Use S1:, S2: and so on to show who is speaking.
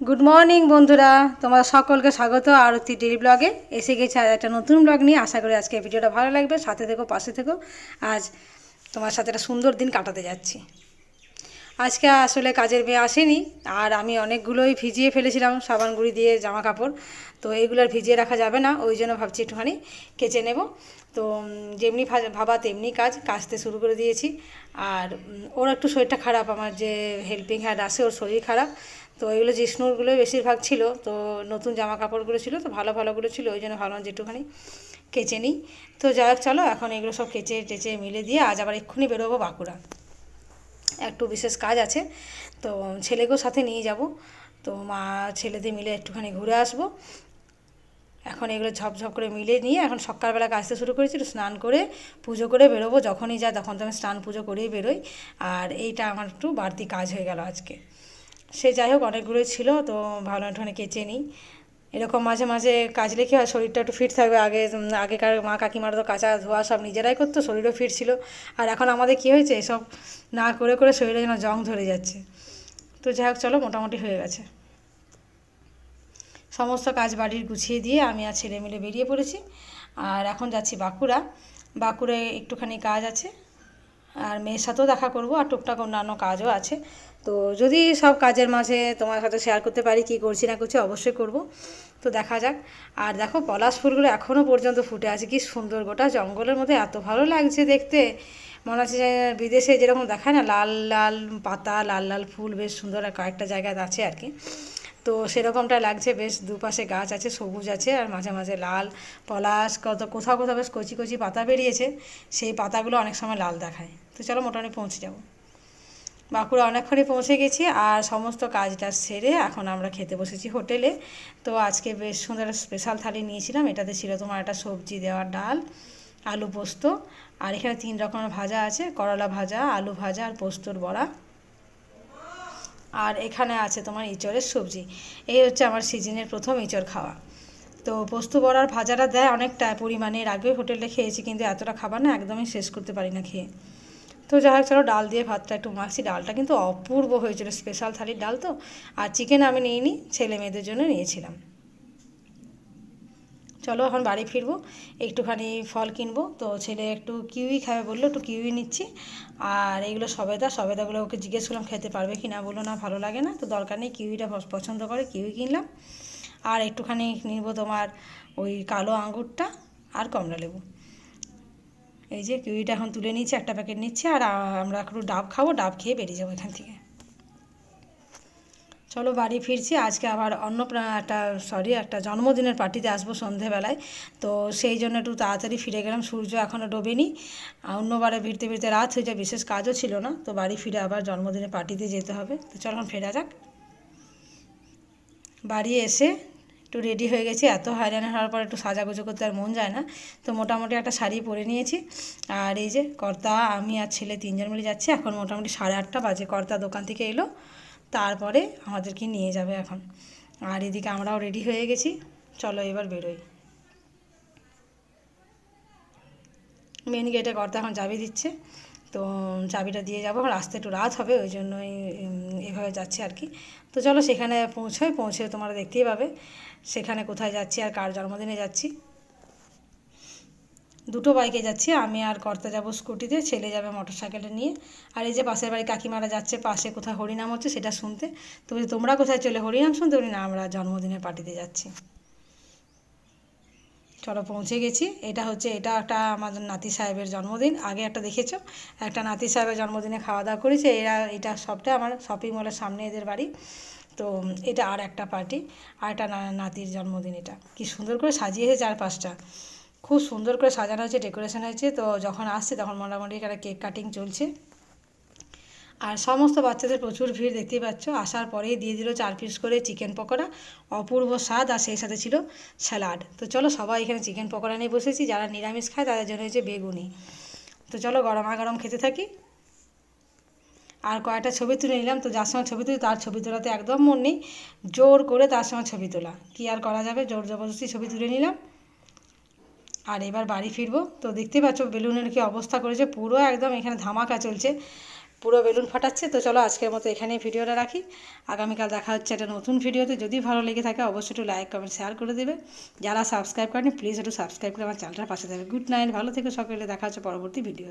S1: Good morning বন্ধুরা, তোমার সকলকে স্বাগত আরতি ডেইলি ব্লগে। এসে গেছে একটা নতুন ব্লগ নিয়ে। আশা করি আজকে ভিডিওটা ভালো লাগবে। সাথে থেকো, পাশে থেকো। আজ তোমার সাথে একটা সুন্দর দিন কাটাতে যাচ্ছি। আজকে আসলে কাজের মেয়ে আসেনি, আর আমি অনেকগুলোই ভিজিয়ে ফেলেছিলাম সাবান গুঁড়ি দিয়ে জামা কাপড়। তো এইগুলো আর ভিজিয়ে রাখা যাবে না, ওই জন্য ভাবছি একটুখানি কেচে নেব। তো যেমনি ভাবা তেমনি কাচতে শুরু করে দিয়েছি। আর ওর একটু শরীরটা খারাপ, আমার যে হেল্পিং হ্যান্ড আসে ওর শরীর খারাপ। তো এগুলো জিষ্ণুরগুলোই বেশিরভাগ ছিল, তো নতুন জামা কাপড়গুলো ছিল, তো ভালো ভালোগুলো ছিল, ওই জন্য ভাবলাম যে একটুখানি কেচে নিই। তো যাই হোক, চলো এখন এগুলো সব কেচে টেচে মিলে দিয়ে আজ আবার এক্ষুনি বেরোবো বাঁকুড়া। একটু বিশেষ কাজ আছে, তো ছেলেকেও সাথে নিয়ে যাব। তো মা ছেলেদের মিলে একটুখানি ঘুরে আসবো। এখন এগুলো ঝপঝপ করে মিলে নিয়ে এখন সকালবেলা কাজতে শুরু করেছি। একটু স্নান করে পুজো করে বেরোবো। যখনই যায় তখন তো আমি স্নান পুজো করেই বেরোই। আর এইটা আমার একটু বাড়তি কাজ হয়ে গেল আজকে। সে যাই হোক, অনেকগুলোই ছিল, তো ভালো একটুখানি কেচে নিই। এরকম মাঝে মাঝে কাচলে কি হয়, শরীরটা একটু ফিট থাকবে। আগেকার মা কাকিমারা তো কাচা ধোয়া সব নিজেরাই করতো, শরীরও ফিট ছিল। আর এখন আমাদের কী হয়েছে, এসব না করে করে শরীরে যেন জং ধরে যাচ্ছে। তো যাই হোক, চলো মোটামুটি হয়ে গেছে। সমস্ত কাজ বাড়ির গুছিয়ে দিয়ে আমি আর ছেলে মিলে বেরিয়ে পড়েছি। আর এখন যাচ্ছি বাঁকুড়া। বাঁকুড়ায় একটুখানি কাজ আছে, আর মেয়ের সাথেও দেখা করব, আর টুকটাক অন্যান্য কাজও আছে। তো যদি সব কাজের মাঝে তোমার সাথে শেয়ার করতে পারি কী করছি না করছি, অবশ্যই করব। তো দেখা যাক। আর দেখো, পলাশ ফুলগুলো এখনও পর্যন্ত ফুটে আছে, কি সুন্দর, গোটা জঙ্গলের মধ্যে এত ভালো লাগছে দেখতে। মনে হচ্ছে যে বিদেশে যেরকম দেখায় না, লাল লাল পাতা, লাল লাল ফুল, বেশ সুন্দর। আর কয়েকটা জায়গায় আছে আর কি। তো সেরকমটা লাগছে, বেশ দুপাশে গাছ আছে, সবুজ আছে, আর মাঝে মাঝে লাল পলাশ, কোথাও কোথাও বেশ কচি কচি পাতা বেরিয়েছে। সেই পাতাগুলো অনেক সময় লাল দেখায়। তো চলো মোটামুটি পৌঁছে যাব। বাঁকুড়া অনেকক্ষণই পৌঁছে গেছি, আর সমস্ত কাজটা সেরে এখন আমরা খেতে বসেছি হোটেলে। তো আজকে বেশ সুন্দর স্পেশাল থালি নিয়েছিলাম। এটাতে ছিল তোমার একটা সবজি দেওয়ার ডাল, আলু পোস্ত, আর এখানে 3 রকমের ভাজা আছে, করলা ভাজা, আলু ভাজা, আর পোস্তর বড়া। আর এখানে আছে তোমার ইঁচড়ের সবজি। এই হচ্ছে আমার সিজনের প্রথম ইঁচড় খাওয়া। তো পোস্ত বড়ার ভাজাটা দেয় অনেকটা পরিমাণে, এর আগেও হোটেলে খেয়েছি, কিন্তু এতটা খাবার না, একদমই শেষ করতে পারি না খেয়ে। তো যাই হোক, চলো ডাল দিয়ে ভাতটা একটু মাখছি। ডালটা কিন্তু অপূর্ব হয়েছিল, স্পেশাল থালির ডাল তো। আর চিকেন আমি নিইনি, ছেলে মেয়েদের জন্য নিয়েছিলাম। চলো এখন বাড়ি ফিরবো, একটুখানি ফল কিনবো। তো ছেলে একটু কিউই খাবে বললো, একটু কিউই নিচ্ছি। আর এইগুলো সবেদাগুলো ওকে জিজ্ঞেস করলাম খেতে পারবে কি না, বললো না ভালো লাগে না, তো দরকার নেই, কিউইটা পছন্দ করে, কিউই কিনলাম। আর একটুখানি নিব তোমার ওই কালো আঙুরটা, আর কমলা লেবু। এই যে কিউইটা এখন তুলে নিচ্ছি, একটা প্যাকেট নিচ্ছি। আর আমরা একটু ডাব খাবো, ডাব খেয়ে বেরিয়ে যাবো এখান থেকে। চলো বাড়ি ফিরছি। আজকে আবার একটা জন্মদিনের পার্টিতে আসবো সন্ধেবেলায়। তো সেই জন্য একটু তাড়াতাড়ি ফিরে গেলাম, সূর্য এখনও ডোবেনি। অন্যবারে ফিরতে ফিরতে রাত হয়ে যায়, বিশেষ কাজও ছিল না। তো বাড়ি ফিরে আবার জন্মদিনের পার্টিতে যেতে হবে। তো চলো এখন ফেরা যাক। বাড়ি এসে একটু রেডি হয়ে গেছি। এত হয়রান হওয়ার পর একটু সাজাগুজো করতে আর মন যায় না। তো মোটামুটি একটা শাড়ি পরে নিয়েছি। আর এই যে কর্তা, আমি আর ছেলে 3 জন মিলে যাচ্ছি। এখন মোটামুটি 8:30 বাজে, কর্তা দোকান থেকে এলো, তারপরে আমাদেরকে নিয়ে যাবে এখন। আর এদিকে আমরাও রেডি হয়ে গেছি, চলো এবার বেরোই। মেন গেটে কর্তা এখন চাবি দিচ্ছে, তো চাবিটা দিয়ে যাবো। রাস্তায় একটু রাত হবে, ওই জন্যই এভাবে যাচ্ছি আর কি। তো চলো সেখানে পৌঁছে তোমরা দেখতেই পাবে সেখানে কোথায় যাচ্ছি আর কার জন্মদিনে যাচ্ছি। দুটো বাইকে যাচ্ছি, আমি আর কর্তা যাব স্কুটিতে, ছেলে যাবে মোটরসাইকেলে নিয়ে। আর এই যে পাশের বাড়ি কাকিমারা যাচ্ছে, পাশে কোথায় হরিনাম হচ্ছে সেটা শুনতে। তো তোমরা কোথায় চলে হরিনাম শুনতে? উনি না, আমরা জন্মদিনের পার্টিতে যাচ্ছি। চলো পৌঁছে গেছি। এটা একটা আমাদের নাতি সাহেবের জন্মদিন। আগে একটা দেখেছো, একটা নাতি সাহেবের জন্মদিনে খাওয়া দাওয়া করেছে। এটা সবটা আমার শপিং মলের সামনে এদের বাড়ি। তো এটা আর একটা পার্টি, আর একটা নাতির জন্মদিন। এটা কি সুন্দর করে সাজিয়েছে, চারপাশটা খুব সুন্দর করে সাজানো হয়েছে, ডেকোরেশন হয়েছে। তো যখন আসছে তখন মোটামুটি একটা কেক কাটিং চলছে। আর সমস্ত বাচ্চাদের প্রচুর ভিড়, দেখতেই পাচ্ছ। আসার পরেই দিয়ে দিল 4 পিস করে চিকেন পকোড়া, অপূর্ব স্বাদ। আর সেই সাথে ছিল স্যালাড। তো চলো সবাই এখানে চিকেন পকোড়া নিয়ে বসেছি, যারা নিরামিষ খায় তাদের জন্য হয়েছে বেগুনি। তো চলো গরম খেতে থাকি। আর কয়েকটা ছবি তুলে নিলাম। তো যার সঙ্গে ছবি তুলি তার ছবি তোলাতে একদম মন নেই, জোর করে তার সঙ্গে ছবি তোলা, কী আর করা যাবে, জোর জবরদস্তি ছবি তুলে নিলাম। আর এবার বাড়ি ফিরবো। তো দেখতেই পাচ্ছ বেলুনের কী অবস্থা করেছে, পুরো একদম এখানে ধামাকা চলছে। পুরো বেলুন ফাটাচ্ছে। তো চলো আজকের মতো এখানেই ভিডিওটা রাখি, আগামীকাল দেখা হচ্ছে একটা নতুন ভিডিওতে। যদি ভালো লেগে থাকে অবশ্যই একটু লাইক কমেন্ট শেয়ার করে দেবে, যারা সাবস্ক্রাইব করেনি প্লিজ একটু সাবস্ক্রাইব করে আমার চ্যানেলটার পাশে থাকবে। গুড নাইট, ভালো থেকো সকলে, দেখা হচ্ছে পরবর্তী ভিডিও।